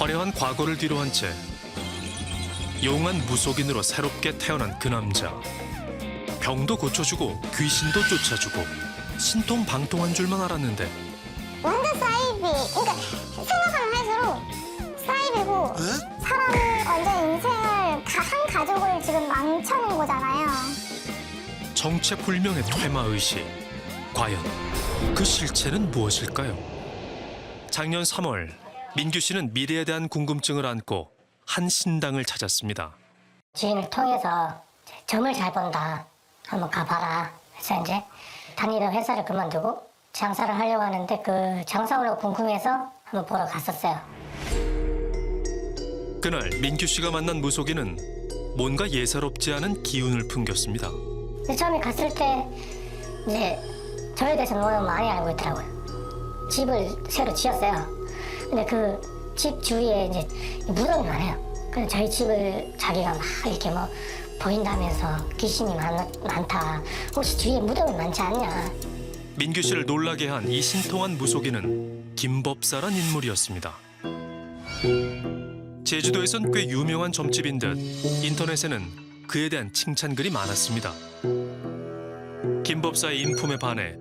화려한 과거를 뒤로한 채 용한 무속인으로 새롭게 태어난 그 남자. 병도 고쳐주고 귀신도 쫓아주고 신통방통한 줄만 알았는데 완전 사이비. 그러니까 생각하면 할수록 사이비고 사람을 완전 인생을 한 가족을 지금 망쳐놓은 거잖아요. 정체불명의 퇴마의식. 과연 그 실체는 무엇일까요? 작년 3월 민규 씨는 미래에 대한 궁금증을 안고 한 신당을 찾았습니다. 지인을 통해서 점을 잘 본다. 한번 가봐라. 그래서 이제 다니던 회사를 그만두고 장사를 하려고 하는데 그 장사하려고 궁금해서 한번 보러 갔었어요. 그날 민규 씨가 만난 무속인은 뭔가 예사롭지 않은 기운을 풍겼습니다. 근데 처음에 갔을 때 이제 저에 대해서 너무 많이 알고 있더라고요. 집을 새로 지었어요. 근데 그 집 주위에 이제 무덤이 많아요. 그래서 저희 집을 자기가 막 이렇게 뭐 보인다면서 귀신이 많다. 혹시 주위에 무덤이 많지 않냐. 민규 씨를 놀라게 한 이 신통한 무속인은 김법사란 인물이었습니다. 제주도에선 꽤 유명한 점집인 듯 인터넷에는 그에 대한 칭찬글이 많았습니다. 김법사의 인품에 반해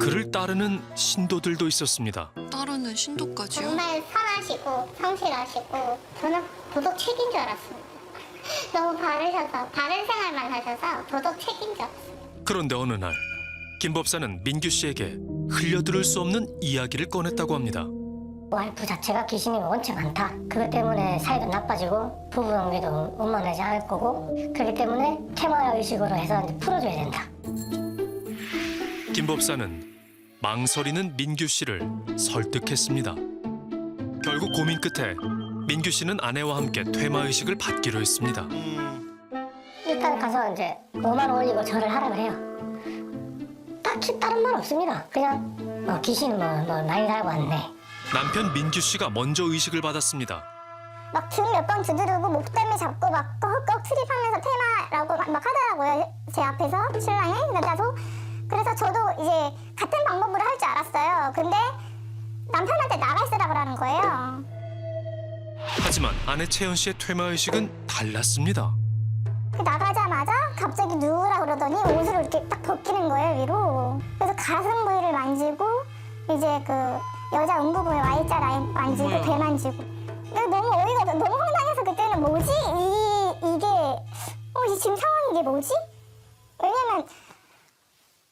그를 따르는 신도들도 있었습니다. 따르는 신도까지요? 정말 선하시고 성실하시고 저는 도덕 책인 줄 알았습니다. 너무 바르셔서 바른 생활만 하셔서 도덕 책인 줄 알았어요. 그런데 어느 날 김법사는 민규 씨에게 흘려들을 수 없는 이야기를 꺼냈다고 합니다. 와이프 자체가 귀신이 원체 많다. 그것 때문에 사이도 나빠지고 부부관계도 원만하지 않을 거고 그렇기 때문에 테마의식으로 해서 이제 풀어줘야 된다. 김법사는 망설이는 민규 씨를 설득했습니다. 결국 고민 끝에 민규 씨는 아내와 함께 퇴마의식을 받기로 했습니다. 일단 가서 이제 5만 원 올리고 절을 하라 그래요. 딱히 다른 말 없습니다. 그냥 귀신은 뭐 많이 살고 왔네. 남편 민규 씨가 먼저 의식을 받았습니다. 막 등 몇 번 두드리고 목덜미 잡고 막 꺽꺽 수립하면서 테마라고 막 하더라고요. 제 앞에서 신랑이. 그래서 저도 이제 같은 방법으로 할 줄 알았어요. 근데 남편한테 나가 있으라 그러는 거예요. 하지만 아내 채연 씨의 퇴마의식은 달랐습니다. 나가자마자 갑자기 누우라 그러더니 옷을 이렇게 딱 벗기는 거예요, 위로. 그래서 가슴 부위를 만지고 이제 그 여자 음부부의 Y자 라인 만지고 배 만지고. 근데 너무 어이가 없어. 너무 황당해서 그때는 뭐지? 이게 지금 상황이 이게 뭐지? 왜냐면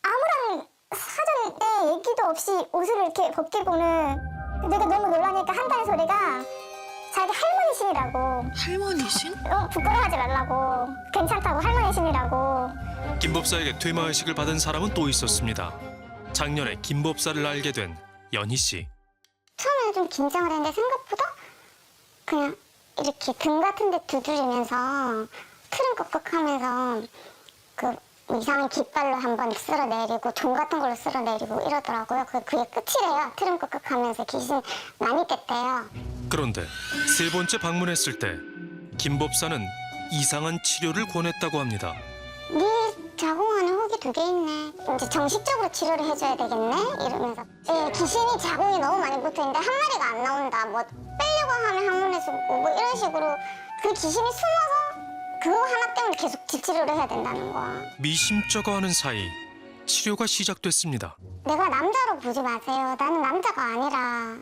아무런 사전에 얘기도 없이 옷을 이렇게 벗기고는 내가 너무 놀라니까 한다는 소리가 자기 할머니신이라고. 할머니신? 부끄러워하지 말라고. 괜찮다고 할머니신이라고. 김법사에게 퇴마의식을 받은 사람은 또 있었습니다. 작년에 김법사를 알게 된 연희 씨. 처음에는 좀 긴장을 했는데 생각보다 그냥 이렇게 등 같은 데 두드리면서 트름꺽꺽하면서 그 이상한 깃발로 한번 쓸어내리고 돈 같은 걸로 쓸어내리고 이러더라고요. 그게 끝이래요. 트름꺽꺽하면서 귀신 많이 뗐대요. 그런데 세 번째 방문했을 때 김법사는 이상한 치료를 권했다고 합니다. 네 자궁안에 혹이 2개 있네. 이제 정식적으로 치료를 해줘야 되겠네? 이러면서. 예, 귀신이 자궁에 너무 많이 붙어있는데 한 마리가 안 나온다. 뭐 빼려고 하면 항문에서 뭐 이런 식으로 그 귀신이 숨어서 그거 하나 때문에 계속 치료를 해야 된다는 거야. 미심쩍어 하는 사이 치료가 시작됐습니다. 내가 남자로 보지 마세요. 나는 남자가 아니라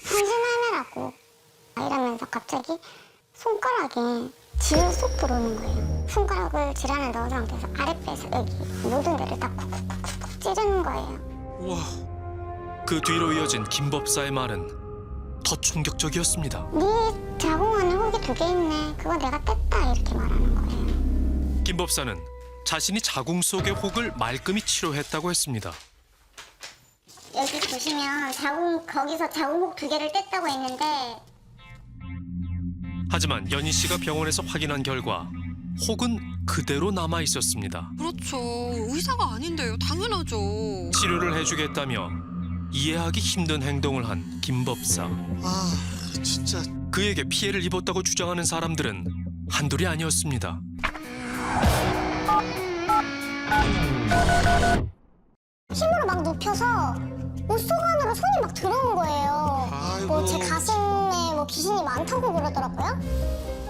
헌신하느라고. 이러면서 갑자기 손가락에 질 쏙 들어오는 거예요. 손가락을 질 안에 넣은 상태에서 아랫배에서 여기 모든 데를 다 쿡쿡쿡쿡 찌르는 거예요. 와. 그 뒤로 이어진 김법사의 말은 더 충격적이었습니다. 네 자궁 안에 혹이 2개 있네. 그거 내가 뗐다 이렇게 말하는 거예요. 김법사는 자신이 자궁 속의 혹을 말끔히 치료했다고 했습니다. 여기 보시면 거기서 자궁혹 2개를 뗐다고 했는데 하지만 연희 씨가 병원에서 확인한 결과 혹은 그대로 남아 있었습니다. 그렇죠. 의사가 아닌데요. 당연하죠. 치료를 해주겠다며 이해하기 힘든 행동을 한 김법사. 아, 진짜. 그에게 피해를 입었다고 주장하는 사람들은 한둘이 아니었습니다. 힘으로 막 눕혀서 옷 속 안으로 손이 막 들어온 거예요. 뭐 제 가슴에 뭐 뭐 귀신이 많다고 그러더라고요.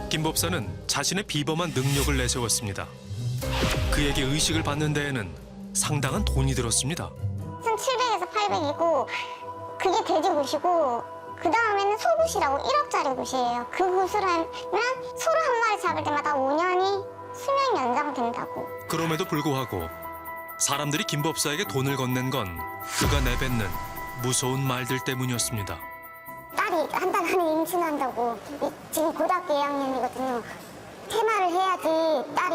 김 법사는 자신의 비범한 능력을 내세웠습니다. 그에게 의식을 받는 데에는 상당한 돈이 들었습니다. 700에서 800이고 그게 돼지굿이고 그 다음에는 소굿이라고 1억짜리 굿이에요. 그 굿을 하면 소를 한 마리 잡을 때마다 5년이 수명이 연장된다고. 그럼에도 불구하고 사람들이 김 법사에게 돈을 건넨 건 그가 내뱉는 무서운 말들 때문이었습니다. 딸이 한 달 안에 임신한다고. 지금 고등학교 2학년이거든요. 퇴마를 해야지 딸이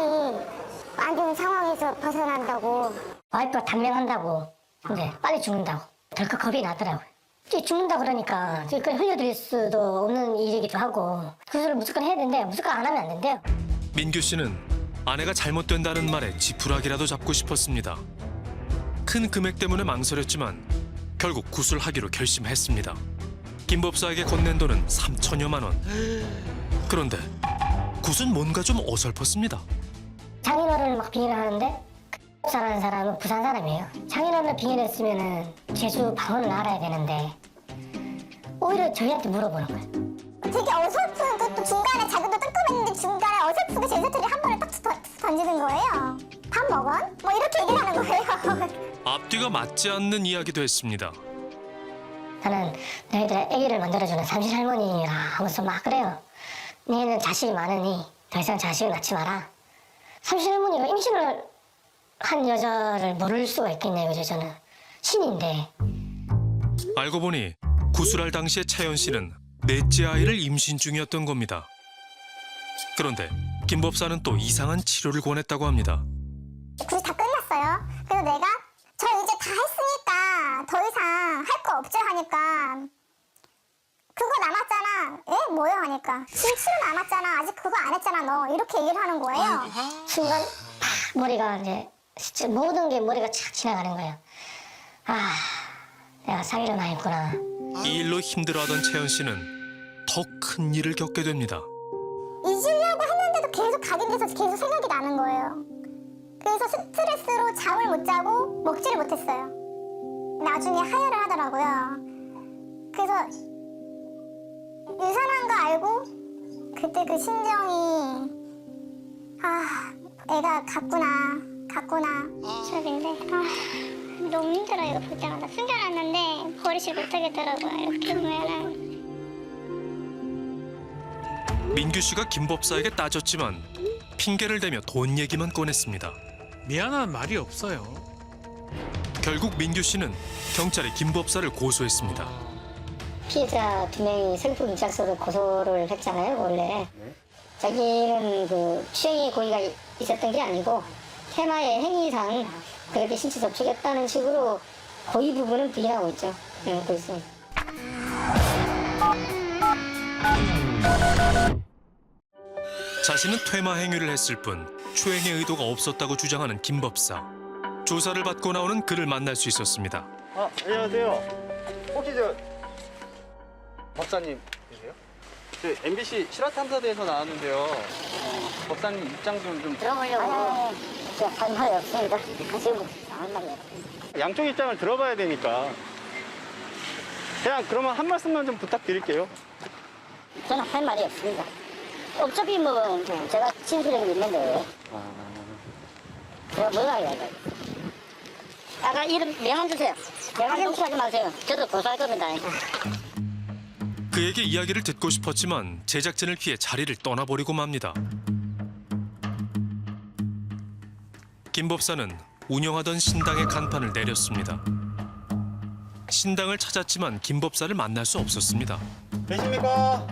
안 좋은 상황에서 벗어난다고. 와이프가 단명한다고 이제 빨리 죽는다고 덜컥 겁이 나더라고요. 이제 죽는다 그러니까 흘려드릴 수도 없는 일이기도 하고 구술을 무조건 해야 되는데 무조건 안 하면 안 된대요. 민규 씨는 아내가 잘못된다는 말에 지푸라기라도 잡고 싶었습니다. 큰 금액 때문에 망설였지만 결국 구술하기로 결심했습니다. 김 법사에게 건넨 돈은 3천여만 원. 그런데 굿은 뭔가 좀 어설펐습니다. 장인어른을 막 빙의를 하는데 사라는 사람은 부산 사람이에요. 장인어른을 빙의했으면은 제주 방언을 알아야 되는데 오히려 저희한테 물어보는 거예요. 되게 어설픈 것도 중간에 자기도 뜨끔했는데 중간에 어설프게 제사들이 한 번에 딱 던지는 거예요. 밥 먹어? 뭐 이렇게 얘기를 하는 거예요. 앞뒤가 맞지 않는 이야기도 했습니다. 나는 너희들 아기를 만들어주는 삼실 할머니라 하면서 막 그래요. 너희는 자식이 많으니 더 이상 자식을 낳지 마라. 삼실 할머니가 임신을 한 여자를 모를 수가 있겠네요. 저는 신인데. 알고 보니 구술할 당시에 차연 씨는 넷째 아이를 임신 중이었던 겁니다. 그런데 김 법사는 또 이상한 치료를 권했다고 합니다. 굿이 다 끝났어요. 그래서 내가 저 이제 다 했으니까 더 이상 할 거 없죠 하니까 그거 남았잖아. 예? 뭐요? 하니까 진치료 남았잖아. 아직 그거 안 했잖아 너. 이렇게 얘기를 하는 거예요. 순간 팍 머리가 이제 진짜 모든 게 머리가 착 지나가는 거예요. 아, 내가 사기를 많이 했구나. 이 일로 힘들어하던 채연 씨는 더 큰 일을 겪게 됩니다. 잊으려고 했는데도 계속 각인돼서 계속 생각이 나는 거예요. 그래서 스트레스로 잠을 못 자고 먹지를 못했어요. 나중에 하혈을 하더라고요. 그래서 유산한 거 알고 그때 그 심정이 애가 갔구나 저긴데 너무 힘들어요. 이거 볼 때마다 숨겨놨는데 버리질 못하겠더라고요. 이렇게 보면은 민규 씨가 김 법사에게 따졌지만 핑계를 대며 돈 얘기만 꺼냈습니다. 미안한 말이 없어요. 결국 민규 씨는 경찰에 김 법사를 고소했습니다. 피해자 2명이 생품 위작서로 고소를 했잖아요. 원래 자기는 그 추행의 고의가 있었던 게 아니고 테마의 행위상 그렇게 신체 접촉했다는 식으로 고의 부분은 부인하고 있죠. 네, 그렇습니다. 자신은 퇴마 행위를 했을 뿐 추행의 의도가 없었다고 주장하는 김 법사. 조사를 받고 나오는 그를 만날 수 있었습니다. 안녕하세요. 혹시 저 법사님이세요? 저 MBC 실화탐사대에서 나왔는데요. 법사님 입장 좀 들어보려고 한 말이 없습니다. 지금 한 말이에요. 양쪽 입장을 들어봐야 되니까 그냥 그러면 한 말씀만 좀 부탁드릴게요. 저는 할 말이 없습니다. 어차피 뭐 제가 진술한 게 있는데 제가 뭐라 해야 돼? 아까 이름 명함 주세요. 명함 공개하지 마세요. 저도 고소할 겁니다. 그에게 이야기를 듣고 싶었지만 제작진을 피해 자리를 떠나버리고 맙니다. 김 법사는 운영하던 신당의 간판을 내렸습니다. 신당을 찾았지만 김 법사를 만날 수 없었습니다. 계십니까?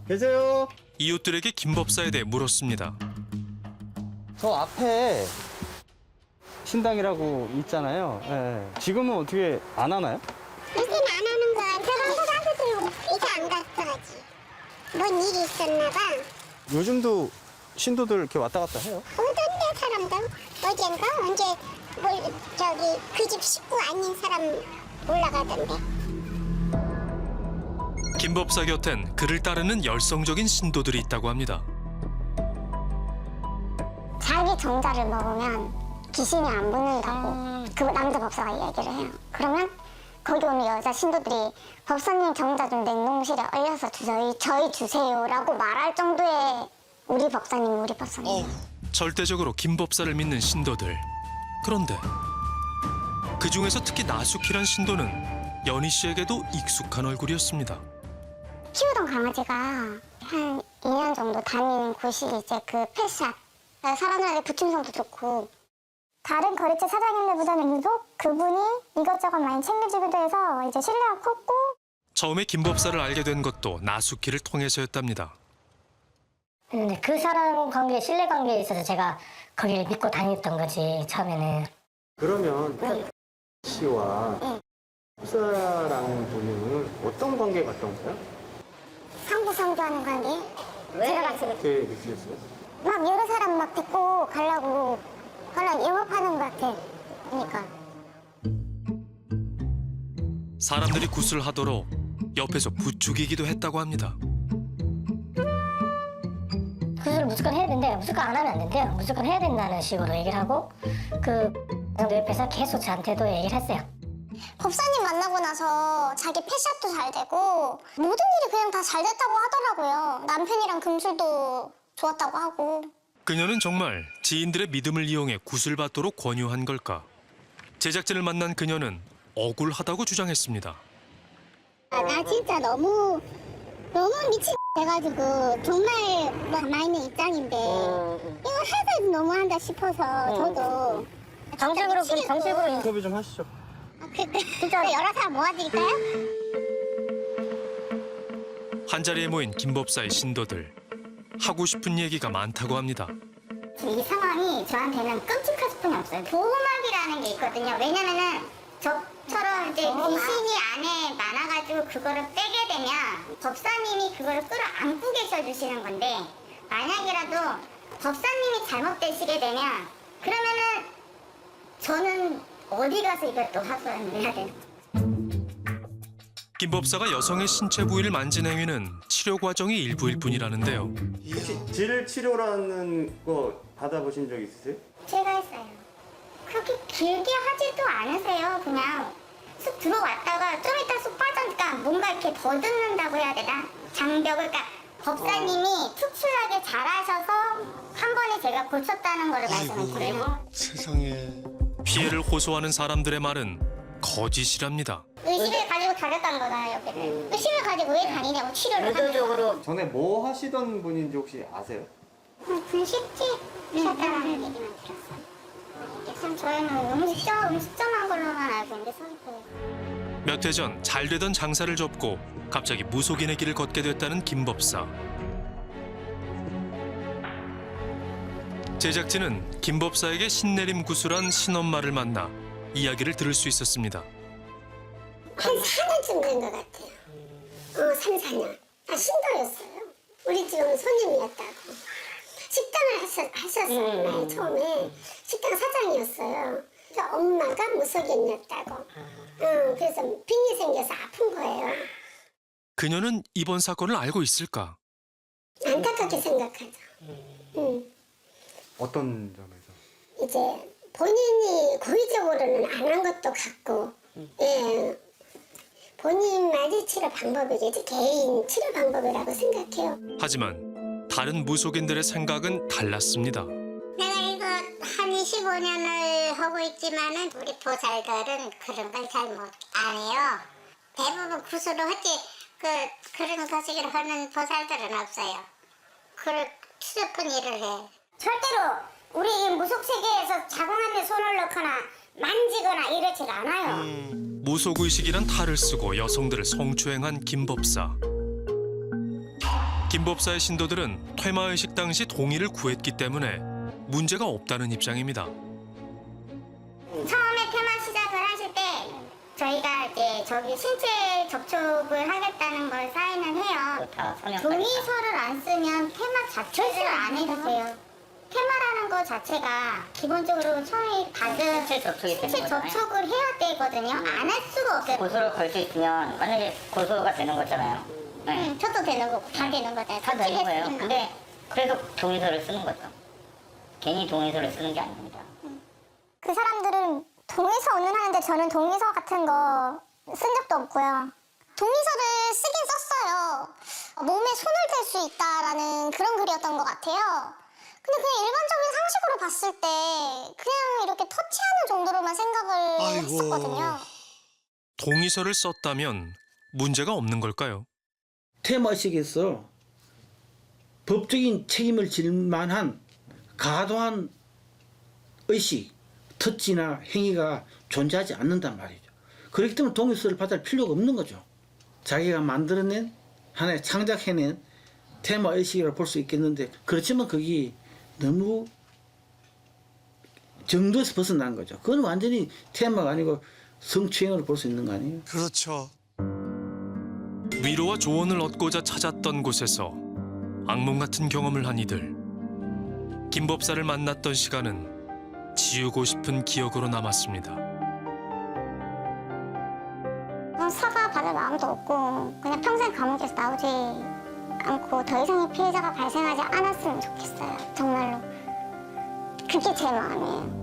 계세요? 이웃들에게 김 법사에 대해 물었습니다. 저 앞에 신당이라고 있잖아요. 예. 지금은 어떻게 안 하나요? 요새는 안 하는 거야. 저런 사람들이 이제 안 갔어야지. 뭔 일이 있었나 봐. 요즘도 신도들 이렇게 왔다 갔다 해요? 오던데 사람들. 어젠가 언제 그 집 식구 아닌 사람 올라가던데. 김 법사 곁엔 그를 따르는 열성적인 신도들이 있다고 합니다. 자기 정자를 먹으면 귀신이 안 붙는다고 그 남자 법사가 이야기를 해요. 그러면 거기 오는 여자 신도들이 법사님 정자 좀 냉동실에 얼려서 저희 주세요라고 말할 정도의 우리 법사님. 절대적으로 김 법사를 믿는 신도들. 그런데 그 중에서 특히 나숙희란 신도는 연희 씨에게도 익숙한 얼굴이었습니다. 키우던 강아지가 한 2년 정도 다니는 곳이 이제 그 펫샵. 사람들에게 부침성도 좋고 다른 거래처 사장님들보다는 유독 그분이 이것저것 많이 챙겨주기도 해서 이제 신뢰가 컸고. 처음에 김 법사를 알게 된 것도 나숙희를 통해서였답니다. 근데 그 사람 관계, 신뢰 관계에 있어서 제가 거기를 믿고 다녔던 거지, 처음에는. 그러면 씨와 법사라는 분은 어떤 관계 같던 거예요? 상부상조하는 관계? 제가 봤을 때 어떻게 느끼셨어요? 막 여러 사람 막 데리고 가려고 영업하는 것 같아. 그러니까 사람들이 구슬하도록 옆에서 부추기기도 했다고 합니다. 구슬을 무조건 해야 된대요. 무조건 안 하면 안 된대요. 무조건 해야 된다는 식으로 얘기를 하고 그 옆에서 계속 저한테도 얘기를 했어요. 법사님 만나고 나서 자기 펫샵도 잘 되고 모든 일이 그냥 다 잘 됐다고 하더라고요. 남편이랑 금술도 좋았다고 하고. 그녀는 정말 지인들의 믿음을 이용해 구슬받도록 권유한 걸까? 제작진을 만난 그녀는 억울하다고 주장했습니다. 나 진짜 너무 미친 돼가지고 정말 가만히 있는 입장인데 이거 해도 너무한다 싶어서 저도 정식으로 인터뷰 좀 하시죠. 진짜 여러 사람 모아드릴까요? 한자리에 모인 김법사의 신도들. 하고 싶은 얘기가 많다고 합니다. 이 상황이 저한테는 끔찍할 수뿐이 없어요. 보호막이라는 게 있거든요. 왜냐면은 저처럼 이제 귀신이 안에 많아가지고 그거를 빼게 되면 법사님이 그거를 끌어안고 계셔주시는 건데 만약이라도 법사님이 잘못되시게 되면 그러면은 저는 어디 가서 이걸 또 하소연을 해야 되는 거죠. 김 법사가 여성의 신체 부위를 만진 행위는 치료 과정이 일부일 뿐이라는데요. 혹시 질 치료라는 거 받아보신 적 있으세요? 제가 했어요. 그렇게 길게 하지도 않으세요. 그냥 쑥 들어왔다가 좀 이따 쑥 빠져니까 뭔가 이렇게 더듬는다고 해야 되나? 장벽을. 그러니까 법사님이 특출나게 잘하셔서 한 번에 제가 고쳤다는 거를 말씀을 드려요. 세상에. 피해를 호소하는 사람들의 말은 거짓이랍니다. 의식을 가지고 다녔다는 거잖아요, 여기를. 의식을 가지고 왜 다니냐고, 치료를 하면. 전에 뭐 하시던 분인지 혹시 아세요? 분식집 하셨다는 얘기만 들었어요. 참 저희는 음식점한 걸로만 알고 있는데 성의표에. 몇 해 전 잘 되던 장사를 접고 갑자기 무속인의 길을 걷게 됐다는 김 법사. 제작진은 김 법사에게 신내림 구슬한 신엄마를 만나 이야기를 들을 수 있었습니다. 한 4년쯤 된 것 같아요. 3, 4년. 신도였어요. 우리 집은 손님이었다고. 식당을 하셨어요. 처음에. 식당 사장이었어요. 그래서 엄마가 무속인이었다고. 그래서 빙이 생겨서 아픈 거예요. 그녀는 이번 사건을 알고 있을까? 안타깝게 생각하죠. 어떤 점에서? 이제 본인이 고의적으로는 안 한 것도 같고, 예. 본인만의 치료 방법이겠지. 개인 치료 방법이라고 생각해요. 하지만 다른 무속인들의 생각은 달랐습니다. 내가 이거 한 25년을 하고 있지만은 우리 보살들은 그런 걸 잘 못 안 해요. 대부분 구슬로 했지 그런 거시기를 하는 보살들은 없어요. 그럴 추적분 일을 해. 절대로 우리 이 무속 세계에서 자궁안에 손을 넣거나 만지거나 이러질 않아요. 무속의식이란 탈을 쓰고 여성들을 성추행한 김 법사. 김 법사의 신도들은 퇴마의식 당시 동의를 구했기 때문에 문제가 없다는 입장입니다. 처음에 퇴마 시작을 하실 때 저희가 이제 저기 신체 접촉을 하겠다는 걸 사인을 해요. 동의서를 안 쓰면 퇴마 자체를 안 해주세요. 퇴마라는 거 자체가 기본적으로 처음에 받은 신체 접촉을 해야 되거든요. 안 할 수가 없어요. 고소를 걸 수 있으면 만약에 고소가 되는 거잖아요. 네. 저도 되는 거고 다 되는 거잖아요. 다 되는 거예요. 근데 그래서 동의서를 쓰는 거죠. 괜히 동의서를 쓰는 게 아닙니다. 그 사람들은 동의서 운운하는데 저는 동의서 같은 거 쓴 적도 없고요. 동의서를 쓰긴 썼어요. 몸에 손을 댈 수 있다라는 그런 글이었던 것 같아요. 근데 그냥 일반적인 상식으로 봤을 때 그냥 이렇게 터치하는 정도로만 생각을 했었거든요. 동의서를 썼다면 문제가 없는 걸까요? 테마의식에서 법적인 책임을 질 만한 과도한 의식, 터치나 행위가 존재하지 않는단 말이죠. 그렇기 때문에 동의서를 받을 필요가 없는 거죠. 자기가 만들어낸 하나의 창작해낸 테마의식이라고 볼 수 있겠는데 그렇지만 그게 너무 정도에서 벗어난 거죠. 그건 완전히 테마가 아니고 성추행으로 볼 수 있는 거 아니에요? 그렇죠. 위로와 조언을 얻고자 찾았던 곳에서 악몽 같은 경험을 한 이들. 김 법사를 만났던 시간은 지우고 싶은 기억으로 남았습니다. 사과 받을 마음도 없고 그냥 평생 감옥에서 나오지 않고 더 이상의 피해자가 발생하지 않았으면 좋겠어요. 정말로. 그게 제 마음이에요.